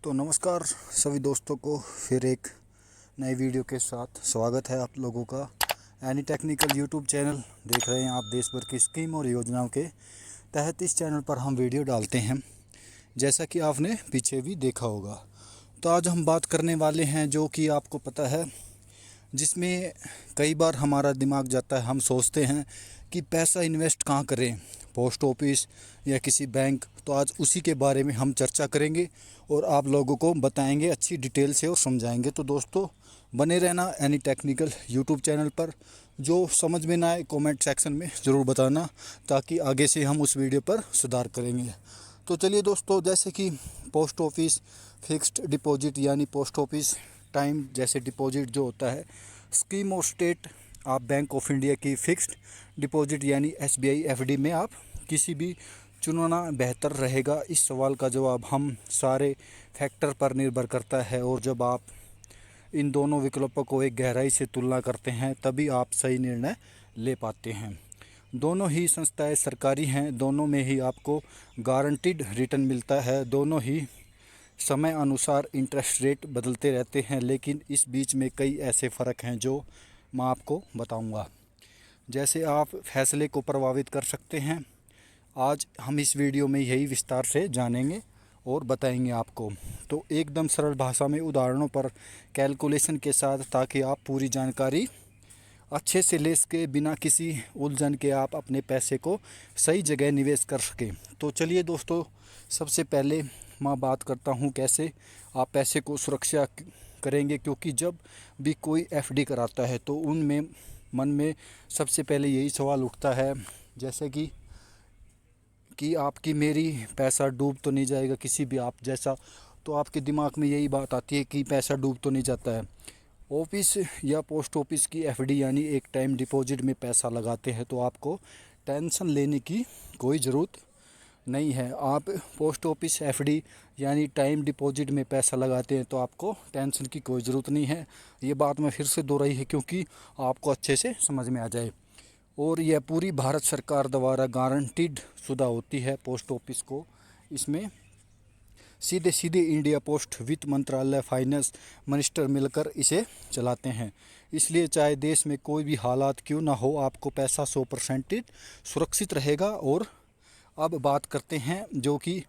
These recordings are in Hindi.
तो नमस्कार सभी दोस्तों को फिर एक नई वीडियो के साथ स्वागत है आप लोगों का। एनी टेक्निकल यूट्यूब चैनल देख रहे हैं आप। देश भर की स्कीम और योजनाओं के तहत इस चैनल पर हम वीडियो डालते हैं, जैसा कि आपने पीछे भी देखा होगा। तो आज हम बात करने वाले हैं जो कि आपको पता है, जिसमें कई बार हमारा दिमाग जाता है। हम सोचते हैं कि पैसा इन्वेस्ट कहाँ करें, पोस्ट ऑफिस या किसी बैंक। तो आज उसी के बारे में हम चर्चा करेंगे और आप लोगों को बताएंगे अच्छी डिटेल से और समझाएंगे। तो दोस्तों बने रहना एनी टेक्निकल यूट्यूब चैनल पर। जो समझ में ना आए कमेंट सेक्शन में ज़रूर बताना, ताकि आगे से हम उस वीडियो पर सुधार करेंगे। तो चलिए दोस्तों, जैसे कि पोस्ट ऑफिस फिक्स्ड डिपॉजिट यानी पोस्ट ऑफिस टाइम जैसे डिपॉजिट जो होता है, स्कीम ऑफ स्टेट आप बैंक ऑफ इंडिया की फिक्स्ड डिपॉजिट यानी एसबीआई एफडी में आप किसी भी चुनना बेहतर रहेगा। इस सवाल का जवाब हम सारे फैक्टर पर निर्भर करता है, और जब आप इन दोनों विकल्पों को एक गहराई से तुलना करते हैं तभी आप सही निर्णय ले पाते हैं। दोनों ही संस्थाएं सरकारी हैं, दोनों में ही आपको गारंटीड रिटर्न मिलता है, दोनों ही समय अनुसार इंटरेस्ट रेट बदलते रहते हैं। लेकिन इस बीच में कई ऐसे फ़र्क हैं जो मैं आपको बताऊंगा, जैसे आप फैसले को प्रभावित कर सकते हैं। आज हम इस वीडियो में यही विस्तार से जानेंगे और बताएंगे आपको। तो एकदम सरल भाषा में उदाहरणों पर कैलकुलेशन के साथ, ताकि आप पूरी जानकारी अच्छे से ले सके, बिना किसी उलझन के आप अपने पैसे को सही जगह निवेश कर सकें। तो चलिए दोस्तों, सबसे पहले मैं बात करता हूँ कैसे आप पैसे को सुरक्षा करेंगे। क्योंकि जब भी कोई एफडी कराता है तो उनमें मन में सबसे पहले यही सवाल उठता है, जैसे कि आपकी मेरी पैसा डूब तो नहीं जाएगा किसी भी आप जैसा। तो आपके दिमाग में यही बात आती है कि पैसा डूब तो नहीं जाता है। ऑफिस या पोस्ट ऑफिस की एफडी यानी एक टाइम डिपॉजिट में पैसा लगाते हैं तो आपको टेंशन लेने की कोई ज़रूरत नहीं है। आप पोस्ट ऑफिस एफडी यानी टाइम डिपॉजिट में पैसा लगाते हैं तो आपको टेंशन की कोई ज़रूरत नहीं है। ये बात मैं फिर से दोहराई है क्योंकि आपको अच्छे से समझ में आ जाए। और यह पूरी भारत सरकार द्वारा गारंटीड शुदा होती है पोस्ट ऑफिस को। इसमें सीधे सीधे इंडिया पोस्ट वित्त मंत्रालय फाइनेंस मिनिस्टर मिलकर इसे चलाते हैं। इसलिए चाहे देश में कोई भी हालात क्यों ना हो, आपको पैसा 100% सुरक्षित रहेगा। और अब बात करते हैं जो कि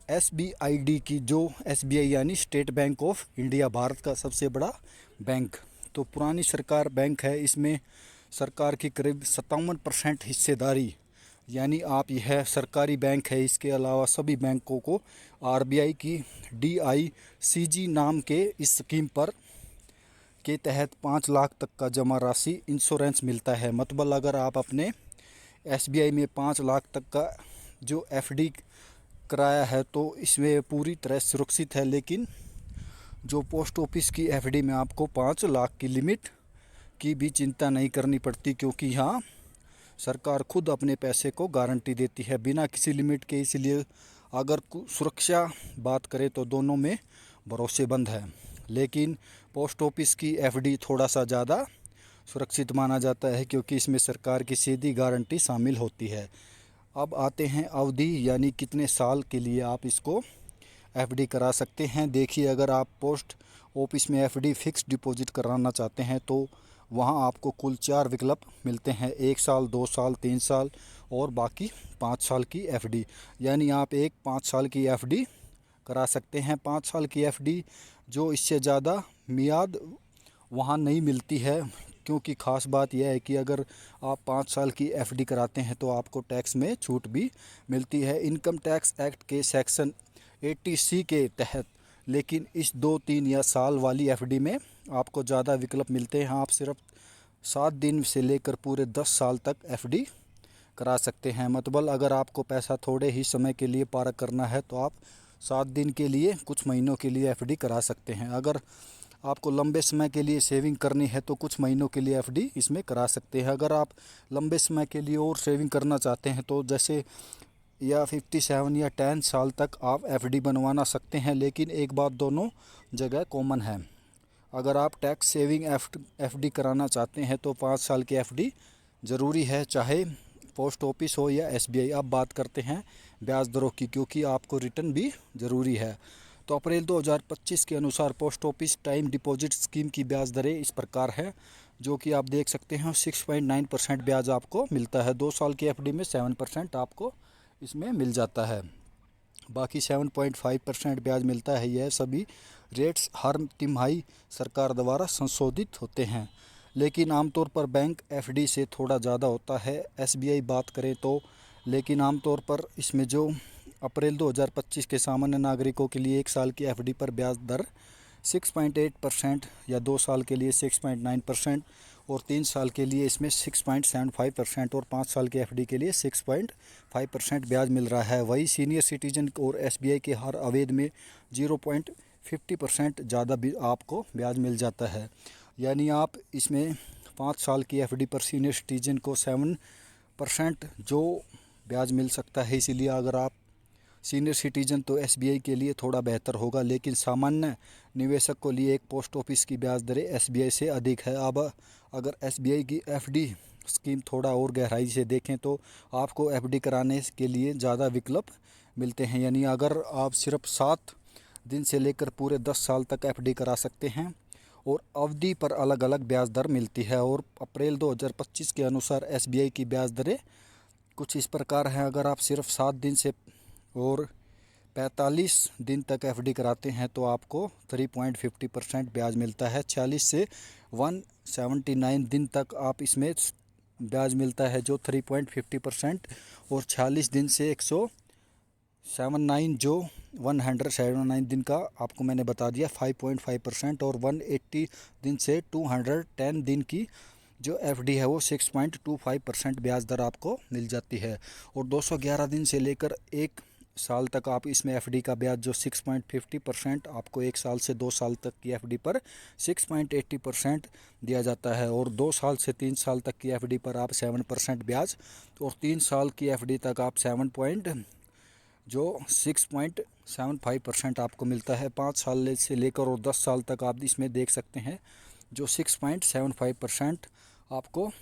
एसबीआईडी की, जो एसबीआई यानी state bank of India Bharat का सबसे बड़ा बैंक। तो पुरानी सरकार बैंक है, इसमें सरकार की करीब 57% हिस्सेदारी, यानी आप यह सरकारी बैंक है। इसके अलावा सभी बैंकों को आरबीआई की डीआईसीजी नाम के इस स्कीम पर के तहत 5 लाख तक का जमा राशि इंश्योरेंस मिलता है। मतलब अगर आप अपने एसबीआई में 5 लाख तक का जो एफडी कराया है तो इसमें पूरी तरह सुरक्षित है। लेकिन जो पोस्ट ऑफिस की एफडी में आपको 5 लाख की लिमिट की भी चिंता नहीं करनी पड़ती, क्योंकि यहाँ सरकार खुद अपने पैसे को गारंटी देती है बिना किसी लिमिट के। इसलिए अगर सुरक्षा बात करें तो दोनों में भरोसेमंद है। लेकिन पोस्ट ऑफिस की एफडी थोड़ा सा ज़्यादा सुरक्षित माना जाता है, क्योंकि इसमें सरकार की सीधी गारंटी शामिल होती है। अब आते हैं अवधि, यानी कितने साल के लिए आप इसको एफडी करा सकते हैं। देखिए, अगर आप पोस्ट ऑफिस में एफडी फिक्स डिपॉजिट कराना चाहते हैं तो वहाँ आपको कुल 4 विकल्प मिलते हैं: 1 साल, 2 साल, 3 साल और बाकी 5 साल की एफडी। यानी आप एक 5 साल की एफडी करा सकते हैं। 5 साल की एफडी जो इससे ज़्यादा मियाद वहाँ नहीं मिलती है, क्योंकि ख़ास बात यह है कि अगर आप 5 साल की एफडी कराते हैं तो आपको टैक्स में छूट भी मिलती है इनकम टैक्स एक्ट के सेक्शन 80C के तहत। लेकिन इस 2, 3 या साल वाली एफडी में आपको ज़्यादा विकल्प मिलते हैं। आप सिर्फ 7 दिन से लेकर पूरे 10 साल तक एफडी करा सकते हैं। मतलब अगर आपको पैसा थोड़े ही समय के लिए पार्क करना है तो आप 7 दिन के लिए, कुछ महीनों के लिए एफडी करा सकते हैं। अगर आपको लंबे समय के लिए सेविंग करनी है तो कुछ महीनों के लिए एफडी इसमें करा सकते हैं। अगर आप लंबे समय के लिए और सेविंग करना चाहते हैं तो जैसे या 57 या 10 साल तक आप एफडी बनवाना सकते हैं। लेकिन एक बात दोनों जगह कॉमन है, अगर आप टैक्स सेविंग एफडी कराना चाहते हैं तो 5 साल की एफडी ज़रूरी है, चाहे पोस्ट ऑफिस हो या एसबीआई। अब बात करते हैं ब्याज दरों की, क्योंकि आपको रिटर्न भी ज़रूरी है। तो अप्रैल 2025 के अनुसार post office time deposit scheme की ब्याज दरें इस प्रकार है, जो कि आप देख सकते हैं 6.9% ब्याज आपको मिलता है। 2 साल की एफडी में 7% आपको इसमें मिल जाता है। बाकी 7.5% ब्याज मिलता है। यह सभी रेट्स हर तिमाही सरकार द्वारा संशोधित होते हैं, लेकिन आमतौर पर बैंक एफडी से थोड़ा ज़्यादा होता है। एसबीआई बात करें तो, लेकिन आमतौर पर इसमें जो अप्रैल 2025 के सामान्य नागरिकों के लिए 1 साल की एफडी पर ब्याज दर 6.8% या 2 साल के लिए 6.9% और 3 साल के लिए इसमें 6.75% और 5 साल की एफडी के लिए 6.5% ब्याज मिल रहा है। वही सीनियर सिटीजन और एसबीआई के हर अवधि में 0.50% ज़्यादा भी आपको ब्याज मिल जाता है। यानी आप इसमें 5 साल की एफडी पर सीनियर सिटीजन को 7% जो ब्याज मिल सकता है। इसीलिए अगर आप सीनियर सिटीजन तो एसबीआई के लिए थोड़ा बेहतर होगा, लेकिन सामान्य निवेशक को लिए एक पोस्ट ऑफिस की ब्याज दरें एसबीआई से अधिक है। अब अगर एसबीआई की एफडी स्कीम थोड़ा और गहराई से देखें तो आपको एफडी कराने के लिए ज़्यादा विकल्प मिलते हैं। यानी अगर आप सिर्फ 7 दिन से लेकर पूरे 10 साल तक एफडी करा सकते हैं और अवधि पर अलग अलग ब्याज दर मिलती है। और अप्रैल 2025 के अनुसार एसबीआई की ब्याज दरें कुछ इस प्रकार हैं। अगर आप सिर्फ 7 दिन से और 45 दिन तक एफडी कराते हैं तो आपको 3.50% ब्याज मिलता है। 40 से 179 दिन तक आप इसमें ब्याज मिलता है जो 3.50% और 46 दिन से 179 जो 179 दिन का आपको मैंने बता दिया 5.5% और 180 दिन से 210 दिन की जो एफडी है वो 6.25% ब्याज दर आपको मिल जाती है। और 211 दिन से लेकर 1 साल तक आप इसमें एफडी का ब्याज जो 6.50% आपको 1 साल से 2 साल तक की एफडी पर 6.80% दिया जाता है। और 2 साल से 3 साल तक की एफडी पर आप 7% ब्याज और 3 साल की एफडी तक आप 6.75% आपको मिलता है। 5 साल से लेकर और 10 साल तक आप इसमें देख सकते हैं जो 6.75% आपको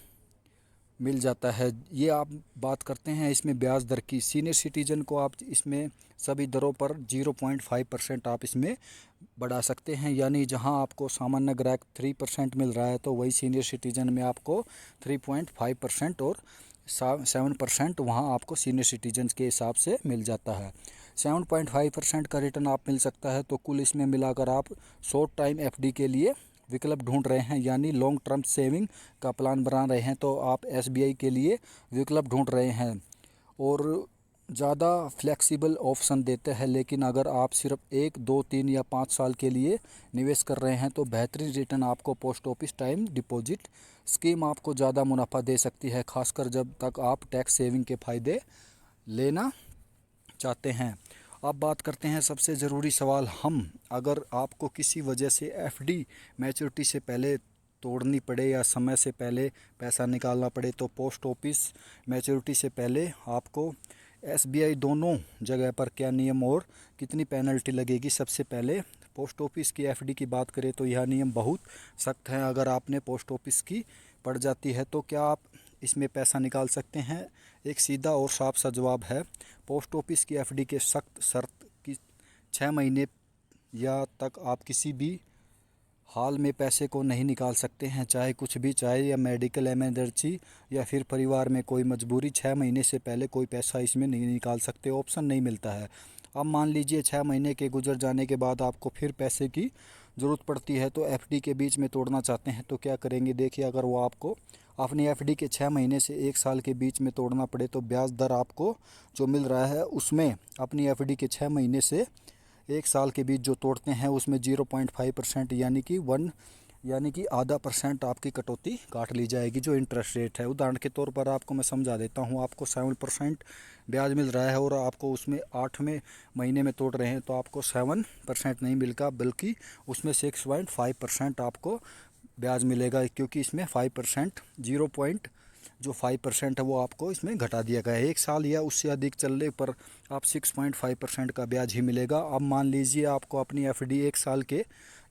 मिल जाता है। ये आप बात करते हैं इसमें ब्याज दर की। सीनियर सिटीजन को आप इसमें सभी दरों पर 0.5% आप इसमें बढ़ा सकते हैं। यानी जहां आपको सामान्य ग्राहक 3% मिल रहा है तो वही सीनियर सिटीजन में आपको 3.5% और 7% वहां आपको सीनियर सिटीजन के हिसाब से मिल जाता है। 7.5% का रिटर्न आप मिल सकता है। तो कुल इसमें मिलाकर आप शॉर्ट टाइम एफडी के लिए विकल्प ढूंढ रहे हैं, यानी लॉन्ग टर्म सेविंग का प्लान बना रहे हैं तो आप एसबीआई के लिए विकल्प ढूंढ रहे हैं और ज़्यादा फ्लेक्सिबल ऑप्शन देते हैं। लेकिन अगर आप सिर्फ 1, 2, 3 या 5 साल के लिए निवेश कर रहे हैं तो बेहतरीन रिटर्न आपको post office time deposit scheme आपको ज़्यादा मुनाफा दे सकती है, खासकर जब तक आप टैक्स सेविंग के फ़ायदे लेना चाहते हैं। अब बात करते हैं सबसे ज़रूरी सवाल अगर आपको किसी वजह से एफडी मैच्योरिटी से पहले तोड़नी पड़े या समय से पहले पैसा निकालना पड़े तो पोस्ट ऑफिस मैच्योरिटी से पहले आपको एसबीआई दोनों जगह पर क्या नियम और कितनी पेनल्टी लगेगी। सबसे पहले पोस्ट ऑफिस की एफडी की बात करें तो यह नियम बहुत सख्त है। अगर आपने पोस्ट ऑफिस की पड़ जाती है तो क्या आप इसमें पैसा निकाल सकते हैं? एक सीधा और साफ सा जवाब है, पोस्ट ऑफिस की एफडी के सख्त शर्त की 6 महीने या तक आप किसी भी हाल में पैसे को नहीं निकाल सकते हैं, चाहे कुछ भी, चाहे या मेडिकल इमरजेंसी या फिर परिवार में कोई मजबूरी। 6 महीने से पहले कोई पैसा इसमें नहीं निकाल सकते, ऑप्शन नहीं मिलता है। अब मान लीजिए 6 महीने के गुजर जाने के बाद आपको फिर पैसे की ज़रूरत पड़ती है तो एफडी के बीच में तोड़ना चाहते हैं तो क्या करेंगे? देखिए, अगर वो आपको अपनी एफडी के 6 महीने से 1 साल के बीच में तोड़ना पड़े तो ब्याज दर आपको जो मिल रहा है उसमें अपनी एफडी के 6 महीने से 1 साल के बीच जो तोड़ते हैं उसमें 0.5% यानी कि आधा % आपकी कटौती काट ली जाएगी जो इंटरेस्ट रेट है। उदाहरण के तौर पर आपको मैं समझा देता हूँ, आपको 7% ब्याज मिल रहा है और आपको उसमें 8वें महीने में तोड़ रहे हैं तो आपको 7% नहीं मिलेगा, बल्कि उसमें 6.5% आपको ब्याज मिलेगा, क्योंकि इसमें 5% 0.5% है वो आपको इसमें घटा दिया गया है। 1 साल या उससे अधिक चलने पर आप 6.5% का ब्याज ही मिलेगा। अब मान लीजिए आपको अपनी एफडी 1 साल के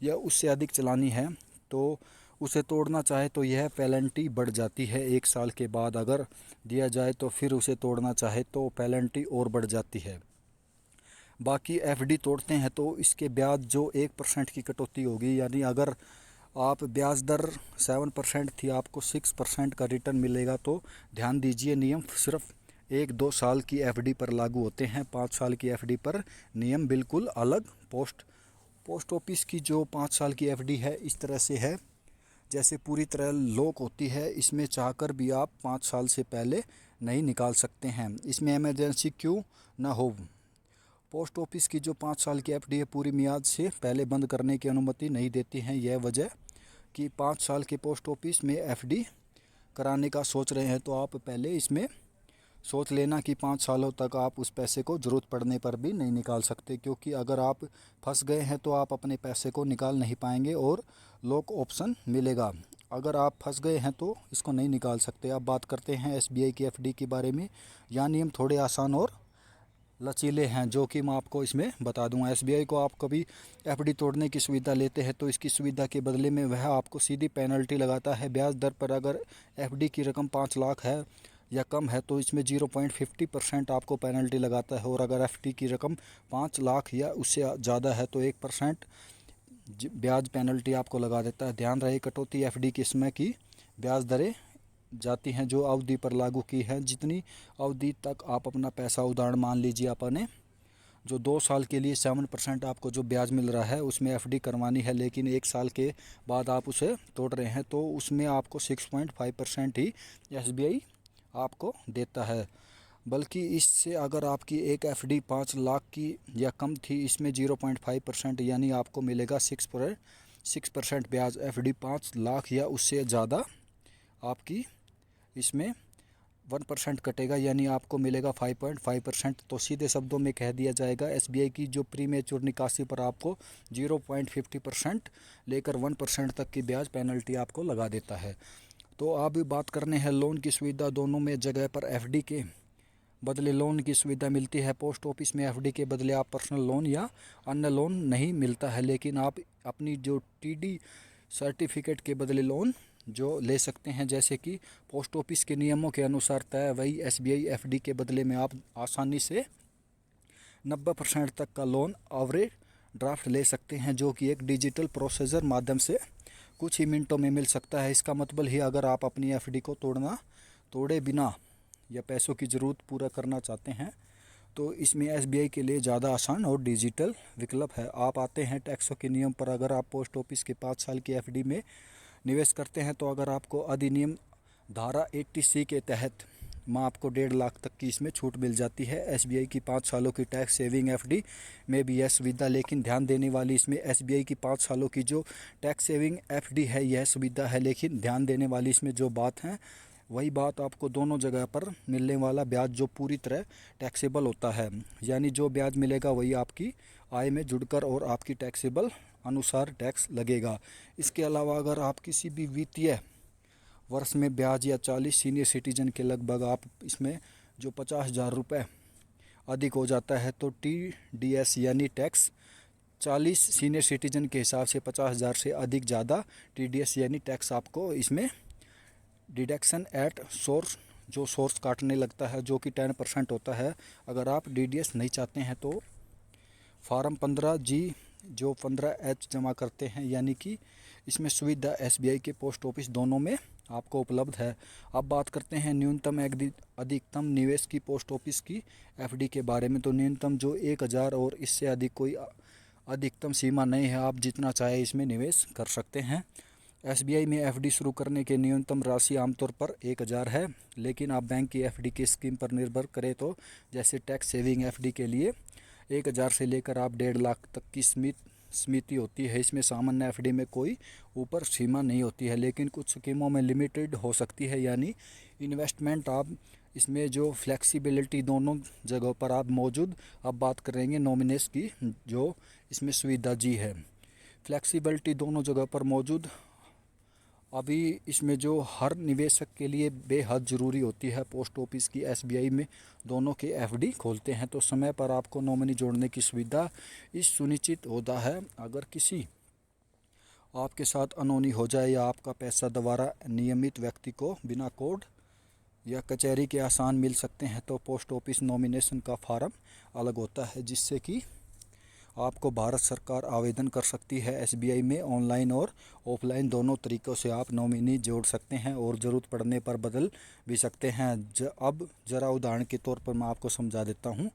या उससे अधिक चलानी है तो उसे तोड़ना चाहे तो यह पेनल्टी बढ़ जाती है। 1 साल के बाद अगर दिया जाए तो फिर उसे तोड़ना चाहे तो पेनल्टी और बढ़ जाती है। बाकी एफडी तोड़ते हैं तो इसके ब्याज जो 1% की कटौती होगी, यानी अगर आप ब्याज दर 7% थी, आपको 6% का रिटर्न मिलेगा। तो ध्यान दीजिए, नियम सिर्फ 1-2 साल की एफडी पर लागू होते हैं। 5 साल की एफडी पर नियम बिल्कुल अलग। पोस्ट ऑफिस की जो 5 साल की एफडी है इस तरह से है, जैसे पूरी तरह लॉक होती है। इसमें चाहकर भी आप 5 साल से पहले नहीं निकाल सकते हैं। इसमें इमरजेंसी क्यों ना हो। पोस्ट ऑफिस की जो 5 साल की एफडी है पूरी मियाद से पहले बंद करने की अनुमति नहीं देती हैं। यह वजह कि 5 साल के पोस्ट ऑफिस में एफडी कराने का सोच रहे हैं तो आप पहले इसमें सोच लेना कि 5 सालों तक आप उस पैसे को ज़रूरत पड़ने पर भी नहीं निकाल सकते, क्योंकि अगर आप फंस गए हैं तो आप अपने पैसे को निकाल नहीं पाएंगे और लॉक ऑप्शन मिलेगा। अगर आप फंस गए हैं तो इसको नहीं निकाल सकते। अब बात करते हैं एसबीआई की एफडी के बारे में। यहाँ नियम थोड़े आसान और लचीले हैं, जो कि मैं आपको इसमें बता दूंगा। एसबीआई को आप कभी एफडी तोड़ने की सुविधा लेते हैं तो इसकी सुविधा के बदले में वह आपको सीधी पेनल्टी लगाता है ब्याज दर पर। अगर एफडी की रकम 5 लाख है या कम है तो इसमें 0.50% आपको पेनल्टी लगाता है, और अगर एफडी की रकम 5 लाख या उससे ज़्यादा है तो 1% ब्याज पेनल्टी आपको लगा देता है। ध्यान रहे, कटौती एफडी के समय की ब्याज दरें जाती हैं जो अवधि पर लागू की है। जितनी अवधि तक आप अपना पैसा, उदाहरण मान लीजिए आपने जो 2 साल के लिए 7% आपको जो ब्याज मिल रहा है उसमें एफडी करवानी है, लेकिन 1 साल के बाद आप उसे तोड़ रहे हैं तो उसमें आपको 6.5% ही एसबीआई आपको देता है। बल्कि इससे अगर आपकी एक एफडी 5 लाख की या कम थी, इसमें 0.5% यानी आपको मिलेगा 6% ब्याज। एफडी 5 लाख या उससे ज़्यादा आपकी इसमें 1% कटेगा, यानी आपको मिलेगा 5.5%। तो सीधे शब्दों में कह दिया जाएगा, एसबीआई की जो प्रीमेच्योर निकासी पर आपको 0.50% लेकर 1% तक की ब्याज पेनल्टी आपको लगा देता है। तो अब बात करने हैं लोन की सुविधा। दोनों में जगह पर एफडी के बदले लोन की सुविधा मिलती है। पोस्ट ऑफिस में एफडी के बदले आप पर्सनल लोन या अन्य लोन नहीं मिलता है, लेकिन आप अपनी जो टीडी सर्टिफिकेट के बदले लोन जो ले सकते हैं, जैसे कि पोस्ट ऑफिस के नियमों के अनुसार तय, वही एसबीआई एफडी के बदले में आप आसानी से 90% तक का लोन ओवरे ड्राफ्ट ले सकते हैं, जो कि एक डिजिटल प्रोसेसर माध्यम से कुछ ही मिनटों में मिल सकता है। इसका मतलब ही अगर आप अपनी एफडी को तोड़े बिना या पैसों की ज़रूरत पूरा करना चाहते हैं तो इसमें एसबीआई के लिए ज़्यादा आसान और डिजिटल विकल्प है। आप आते हैं टैक्सों के नियम पर। अगर आप पोस्ट ऑफिस के 5 साल की एफडी में निवेश करते हैं तो अगर आपको अधिनियम धारा 80C के तहत आपको 1.5 लाख तक की इसमें छूट मिल जाती है। एसबीआई की 5 सालों की टैक्स सेविंग एफडी में भी यह सुविधा, लेकिन ध्यान देने वाली इसमें एसबीआई की 5 सालों की जो टैक्स सेविंग एफडी है यह सुविधा है, लेकिन ध्यान देने वाली इसमें जो बात है वही बात आपको दोनों जगह पर मिलने वाला ब्याज जो पूरी तरह टैक्सेबल होता है, यानी जो ब्याज मिलेगा वही आपकी आय में जुड़कर और आपकी टैक्सेबल अनुसार टैक्स लगेगा। इसके अलावा अगर आप किसी भी वित्तीय वर्ष में ब्याज या 40 सीनियर सिटीजन के लगभग आप इसमें जो 50,000 रुपये अधिक हो जाता है तो टीडीएस यानी टैक्स 40 सीनियर सिटीजन के हिसाब से 50,000 से अधिक ज़्यादा टीडीएस यानी टैक्स आपको इसमें डिडक्शन एट सोर्स जो सोर्स काटने लगता है, जो कि 10% होता है। अगर आप डीडीएस नहीं चाहते हैं तो फार्म 15G जो 15H जमा करते हैं, यानी कि इसमें सुविधा एसबीआई के पोस्ट ऑफिस दोनों में आपको उपलब्ध है। अब बात करते हैं न्यूनतम अधिकतम निवेश की पोस्ट ऑफिस की एफडी के बारे में। तो न्यूनतम जो 1,000 और इससे अधिक कोई अधिकतम सीमा नहीं है, आप जितना चाहे इसमें निवेश कर सकते हैं। एसबीआई में एफडी शुरू करने के न्यूनतम राशि आमतौर पर 1,000 है, लेकिन आप बैंक की एफडी की स्कीम पर निर्भर करें तो जैसे टैक्स सेविंग एफडी के लिए 1,000 से लेकर आप 1.5 लाख तक की सीमित होती है। इसमें सामान्य एफडी में कोई ऊपर सीमा नहीं होती है, लेकिन कुछ स्कीमों में लिमिटेड हो सकती है, यानी इन्वेस्टमेंट आप इसमें जो फ्लेक्सिबिलिटी दोनों जगहों पर आप मौजूद। अब बात करेंगे नॉमिनेस की, जो इसमें सुविधा जी है। फ्लेक्सिबिलिटी दोनों जगह पर मौजूद अभी इसमें जो हर निवेशक के लिए बेहद ज़रूरी होती है। पोस्ट ऑफिस की एसबीआई में दोनों के एफडी खोलते हैं तो समय पर आपको नॉमिनी जोड़ने की सुविधा इस सुनिश्चित होता है, अगर किसी आपके साथ अनहोनी हो जाए या आपका पैसा दोबारा नियमित व्यक्ति को बिना कोड या कचहरी के आसान मिल सकते हैं, तो पोस्ट ऑफिस नॉमिनेशन का फार्म अलग होता है, जिससे कि आपको भारत सरकार आवेदन कर सकती है एसबीआई में। ऑनलाइन और ऑफलाइन दोनों तरीक़ों से आप नॉमिनी जोड़ सकते हैं और ज़रूरत पड़ने पर बदल भी सकते हैं। अब ज़रा उदाहरण के तौर पर मैं आपको समझा देता हूँ।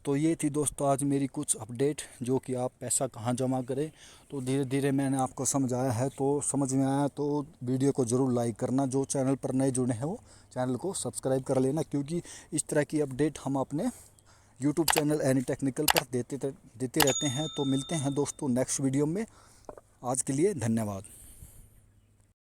तो ये थी दोस्तों आज मेरी कुछ अपडेट, जो कि आप पैसा कहाँ जमा करें। तो धीरे धीरे मैंने आपको समझाया है, तो समझ में आया तो वीडियो को ज़रूर लाइक करना। जो चैनल पर नए जुड़े हैं वो चैनल को सब्सक्राइब कर लेना, क्योंकि इस तरह की अपडेट हम अपने यूट्यूब चैनल एनी टेक्निकल पर देते रहते हैं। तो मिलते हैं दोस्तों नेक्स्ट वीडियो में। आज के लिए धन्यवाद।